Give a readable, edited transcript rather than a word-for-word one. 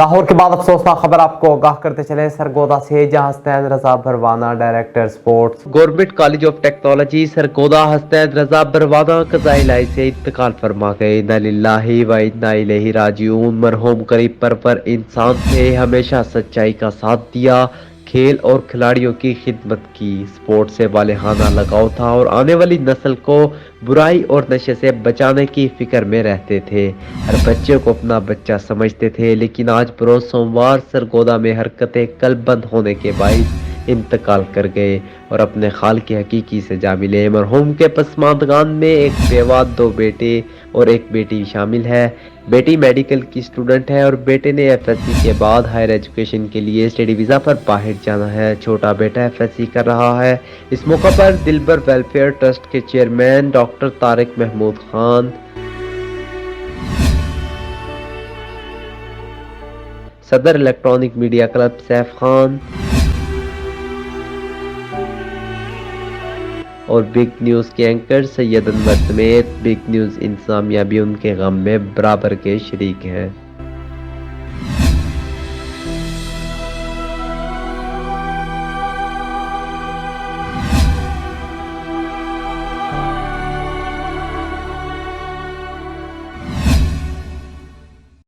लाहौर के बाद अफसोसनाक खबर आपको आगाह करते चले सरगोदा से, जहां Hasnain Raza Barwana director sports government college of technology Sargodha Hasnain Raza Barwana कज़ाई लाई से इंतकाल फरमा गए। इन्ना लिल्लाहि व इन्ना इलैहि राजिऊन। मरहूम करीब पर इंसान थे, हमेशा सच्चाई का साथ दिया, खेल और खिलाड़ियों की खिदमत की, स्पोर्ट्स से वालेहाना लगाव था और आने वाली नस्ल को बुराई और नशे से बचाने की फिक्र में रहते थे। हर बच्चे को अपना बच्चा समझते थे, लेकिन आज बरोज सोमवार सरगोदा में हरकतें कलबंद होने के बाइस इंतकाल कर गए और अपने खाल की हकीकी सजा मिले। मरहूम के पसमानदगान में एक बेवा, 2 बेटे और एक बेटी शामिल है। बेटी मेडिकल की स्टूडेंट है और बेटे ने एफएससी के बाद हायर एजुकेशन के लिए स्टडी वीज़ा पर बाहर जाना है। छोटा बेटा एफएससी कर रहा है। इस मौका पर दिलबर वेलफेयर ट्रस्ट के चेयरमैन डॉक्टर तारिक महमूद खान, सदर electronic media club Saif Khan और बिग न्यूज़ के एंकर सैयद अनवर समेत बिग न्यूज़ इंतजामिया भी उनके गम में बराबर के शरीक हैं।